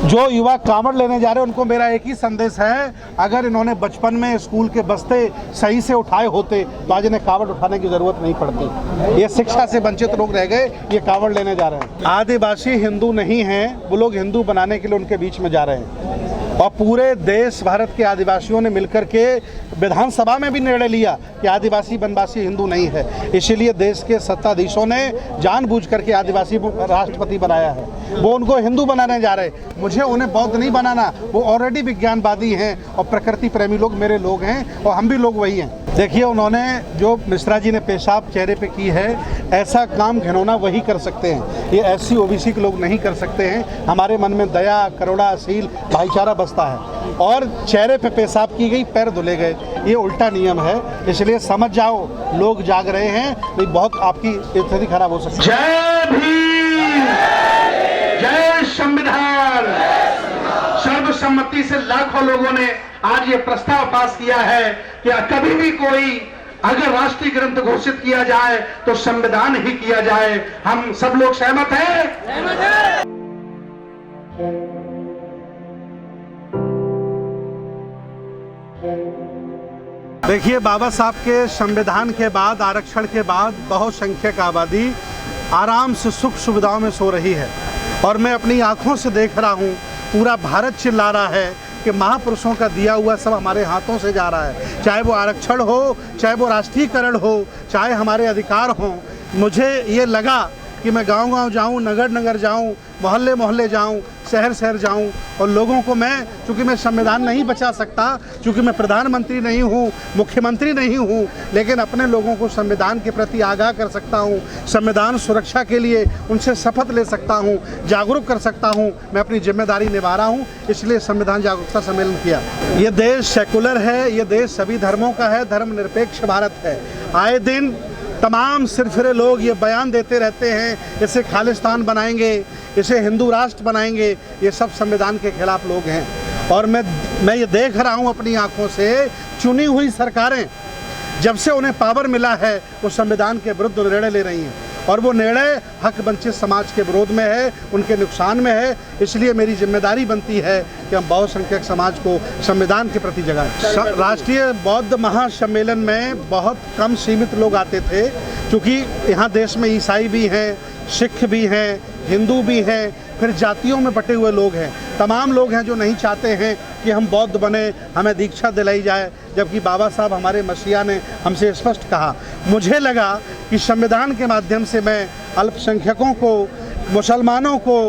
जो युवा कांवड़ लेने जा रहे हैं उनको मेरा एक ही संदेश है, अगर इन्होंने बचपन में स्कूल के बस्ते सही से उठाए होते तो आज इन्हें कांवड़ उठाने की ज़रूरत नहीं पड़ती। ये शिक्षा से वंचित लोग रह गए, ये कांवड़ लेने जा रहे हैं। आदिवासी हिंदू नहीं हैं, वो लोग हिंदू बनाने के लिए उनके बीच में जा रहे हैं। और पूरे देश भारत के आदिवासियों ने मिलकर के विधानसभा में भी निर्णय लिया कि आदिवासी वनवासी हिंदू नहीं है। इसीलिए देश के सत्ताधीशों ने जानबूझ करके आदिवासी राष्ट्रपति बनाया है। वो उनको हिंदू बनाने जा रहे, मुझे उन्हें बौद्ध नहीं बनाना। वो ऑलरेडी विज्ञानवादी हैं और प्रकृति प्रेमी लोग मेरे लोग हैं और हम भी लोग वही हैं। देखिए, उन्होंने जो मिश्रा जी ने पेशाब चेहरे पे की है, ऐसा काम घिनौना वही कर सकते हैं। ये SC OBC के लोग नहीं कर सकते हैं। हमारे मन में दया, करुणा, शील, भाईचारा बसता है। और चेहरे पे पेशाब की गई, पैर धुले गए, ये उल्टा नियम है। इसलिए समझ जाओ, लोग जाग रहे हैं, नहीं बहुत आपकी स्थिति खराब हो सकती है। जय भीम, जय संविधान। सर्वसम्मति से लाखों लोगों ने आज ये प्रस्ताव पास किया है कि कभी भी कोई अगर राष्ट्रीय ग्रंथ घोषित किया जाए तो संविधान ही किया जाए। हम सब लोग सहमत हैं? देखिए, बाबा साहब के संविधान के बाद, आरक्षण के बाद बहुसंख्यक आबादी आराम से सुख सुविधाओं में सो रही है। और मैं अपनी आंखों से देख रहा हूँ, पूरा भारत चिल्ला रहा है कि महापुरुषों का दिया हुआ सब हमारे हाथों से जा रहा है। चाहे वो आरक्षण हो, चाहे वो राष्ट्रीयकरण हो, चाहे हमारे अधिकार हों। मुझे ये लगा कि मैं गांव-गांव जाऊं, नगर-नगर जाऊं, मोहल्ले-मोहल्ले जाऊं, शहर-शहर जाऊं और लोगों को मैं, चूँकि मैं संविधान नहीं बचा सकता, चूँकि मैं प्रधानमंत्री नहीं हूं, मुख्यमंत्री नहीं हूं, लेकिन अपने लोगों को संविधान के प्रति आगाह कर सकता हूं, संविधान सुरक्षा के लिए उनसे शपथ ले सकता हूं, जागरूक कर सकता हूं। मैं अपनी जिम्मेदारी निभा रहा हूं, इसलिए संविधान जागरूकता सम्मेलन किया। ये देश सेकुलर है, ये देश सभी धर्मों का है, धर्मनिरपेक्ष भारत है। आए दिन तमाम सिरफिरे लोग ये बयान देते रहते हैं, इसे खालिस्तान बनाएंगे, इसे हिंदू राष्ट्र बनाएंगे। ये सब संविधान के खिलाफ लोग हैं। और मैं ये देख रहा हूँ अपनी आंखों से, चुनी हुई सरकारें जब से उन्हें पावर मिला है वो संविधान के विरुद्ध निर्णय ले रही हैं। और वो निर्णय हक वंचित समाज के विरोध में है, उनके नुकसान में है। इसलिए मेरी जिम्मेदारी बनती है कि हम बहुसंख्यक समाज को संविधान के प्रति जगाएं। राष्ट्रीय बौद्ध महासम्मेलन में बहुत कम सीमित लोग आते थे, क्योंकि यहाँ देश में ईसाई भी हैं, सिख भी हैं, हिंदू भी हैं, फिर जातियों में बटे हुए लोग हैं। तमाम लोग हैं जो नहीं चाहते हैं कि हम बौद्ध बने, हमें दीक्षा दिलाई जाए, जबकि बाबा साहब हमारे मसीहा ने हमसे स्पष्ट कहा। मुझे लगा कि संविधान के माध्यम से मैं अल्पसंख्यकों को, मुसलमानों को,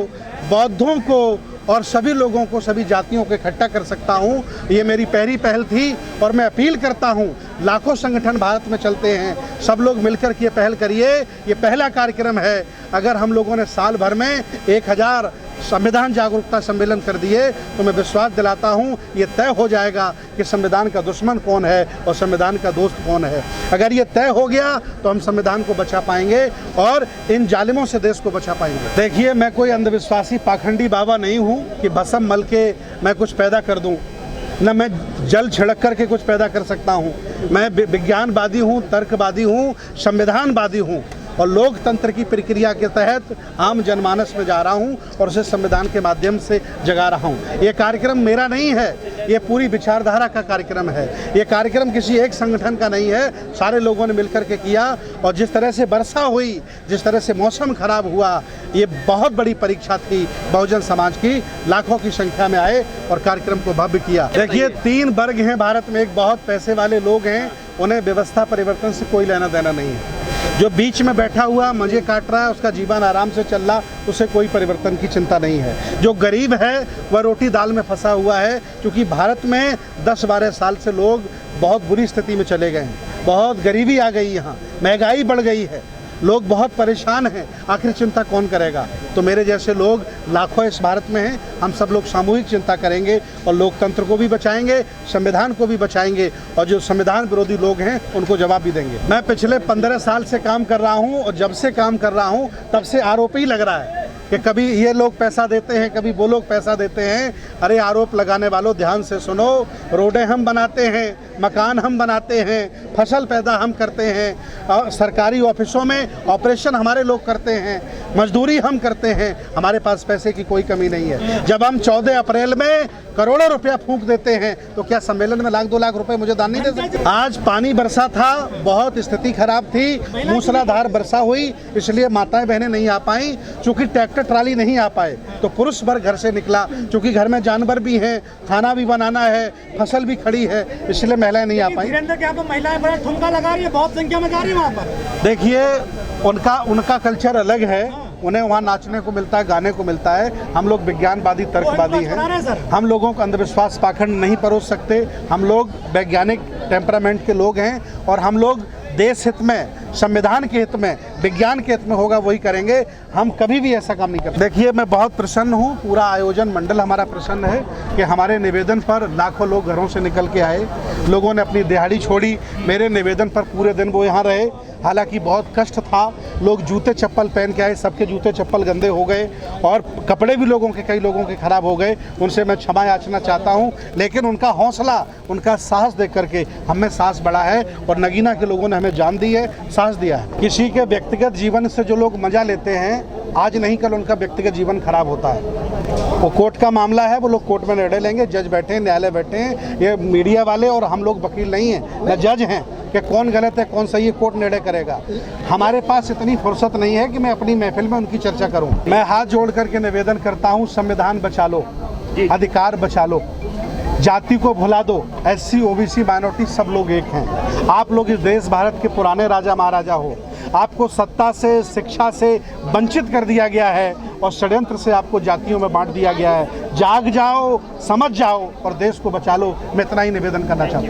बौद्धों को और सभी लोगों को, सभी जातियों को इकट्ठा कर सकता हूँ। ये मेरी पहली पहल थी और मैं अपील करता हूँ, लाखों संगठन भारत में चलते हैं, सब लोग मिलकर के ये पहल करिए। ये पहला कार्यक्रम है। अगर हम लोगों ने साल भर में 1000 संविधान जागरूकता सम्मेलन कर दिए तो मैं विश्वास दिलाता हूँ ये तय हो जाएगा कि संविधान का दुश्मन कौन है और संविधान का दोस्त कौन है। अगर ये तय हो गया तो हम संविधान को बचा पाएंगे और इन जालिमों से देश को बचा पाएंगे। देखिए, मैं कोई अंधविश्वासी पाखंडी बाबा नहीं हूँ कि भस्म मल के मैं कुछ पैदा कर दूँ, न मैं जल छिड़क करके कुछ पैदा कर सकता हूँ। मैं विज्ञानवादी हूँ, तर्कवादी हूँ, संविधानवादी हूँ और लोकतंत्र की प्रक्रिया के तहत आम जनमानस में जा रहा हूं और उसे संविधान के माध्यम से जगा रहा हूं। ये कार्यक्रम मेरा नहीं है, ये पूरी विचारधारा का कार्यक्रम है। ये कार्यक्रम किसी एक संगठन का नहीं है, सारे लोगों ने मिलकर के किया। और जिस तरह से वर्षा हुई, जिस तरह से मौसम खराब हुआ, ये बहुत बड़ी परीक्षा थी बहुजन समाज की। लाखों की संख्या में आए और कार्यक्रम को भव्य किया। देखिए, 3 वर्ग हैं भारत में। एक बहुत पैसे वाले लोग हैं, उन्हें व्यवस्था परिवर्तन से कोई लेना देना नहीं है। जो बीच में बैठा हुआ मजे काट रहा है, उसका जीवन आराम से चल रहा, उसे कोई परिवर्तन की चिंता नहीं है। जो गरीब है वह रोटी दाल में फंसा हुआ है, क्योंकि भारत में 10-12 साल से लोग बहुत बुरी स्थिति में चले गए हैं। बहुत गरीबी आ गई, यहाँ महंगाई बढ़ गई है, लोग बहुत परेशान हैं। आखिर चिंता कौन करेगा? तो मेरे जैसे लोग लाखों इस भारत में हैं। हम सब लोग सामूहिक चिंता करेंगे और लोकतंत्र को भी बचाएंगे, संविधान को भी बचाएंगे और जो संविधान विरोधी लोग हैं उनको जवाब भी देंगे। मैं पिछले 15 साल से काम कर रहा हूं और जब से काम कर रहा हूं तब से आरोप ही लग रहा है कि कभी ये लोग पैसा देते हैं, कभी वो लोग पैसा देते हैं। अरे आरोप लगाने वालों, ध्यान से सुनो। रोडें हम बनाते हैं, मकान हम बनाते हैं, फसल पैदा हम करते हैं, सरकारी ऑफिसों में ऑपरेशन हमारे लोग करते हैं, मजदूरी हम करते हैं। हमारे पास पैसे की कोई कमी नहीं है। जब हम 14 अप्रैल में करोड़ों रुपया फूंक देते हैं तो क्या सम्मेलन में लाख 2 लाख रुपए मुझे दान नहीं दे सकते? आज पानी बरसा था, बहुत स्थिति खराब थी, मूसलाधार वर्षा हुई, इसलिए माताएं बहनें नहीं आ पाई। चूंकि ट्रैक्टर ट्राली नहीं आ पाए तो पुरुष वर्ग घर से निकला। चूंकि घर में जानवर भी हैं, खाना भी बनाना है, फसल भी खड़ी है, इसलिए महिलाएं नहीं आ पाई। महिलाएं बड़ा ठुमका लगा रही है, बहुत संख्या में जा रही है वहाँ पर। देखिए, उनका कल्चर अलग है, उन्हें वहाँ नाचने को मिलता है, गाने को मिलता है। हम लोग विज्ञानवादी, तर्कवादी हैं। हम लोगों को अंधविश्वास पाखंड नहीं परोस सकते। हम लोग वैज्ञानिक टेम्परामेंट के लोग हैं और हम लोग देश हित में, संविधान के हित में, विज्ञान के हित में होगा वही करेंगे। हम कभी भी ऐसा काम नहीं करते। देखिए, मैं बहुत प्रसन्न हूँ, पूरा आयोजन मंडल हमारा प्रसन्न है कि हमारे निवेदन पर लाखों लोग घरों से निकल के आए। लोगों ने अपनी दिहाड़ी छोड़ी, मेरे निवेदन पर पूरे दिन वो यहाँ रहे। हालांकि बहुत कष्ट था, लोग जूते चप्पल पहन के आए, सबके जूते चप्पल गंदे हो गए और कपड़े भी लोगों के, कई लोगों के खराब हो गए। उनसे मैं क्षमा याचना चाहता हूँ, लेकिन उनका हौसला, उनका साहस देख करके हमें साहस बढ़ा है और नगीना के लोगों ने हमें जान दी है, साहस दिया है। किसी के व्यक्तिगत जीवन से जो लोग मजा लेते हैं, आज नहीं कल उनका व्यक्तिगत जीवन खराब होता है। वो कोर्ट का मामला है, वो लोग कोर्ट में निर्णय लेंगे, जज बैठे हैं, न्यायालय बैठे हैं। ये मीडिया वाले और हम लोग वकील नहीं हैं, न जज हैं कि कौन गलत है कौन सही है, कोर्ट निर्णय करेगा। हमारे पास इतनी फुर्सत नहीं है कि मैं अपनी महफिल में उनकी चर्चा करूं। मैं हाथ जोड़ करके निवेदन करता हूं, संविधान बचा लो, अधिकार बचा लो, जाति को भुला दो। SC OBC माइनॉरिटी सब लोग एक हैं। आप लोग इस देश भारत के पुराने राजा महाराजा हो। आपको सत्ता से, शिक्षा से वंचित कर दिया गया है और षड्यंत्र से आपको जातियों में बांट दिया गया है। जाग जाओ, समझ जाओ और देश को बचा लो। मैं इतना ही निवेदन करना चाहता हूँ।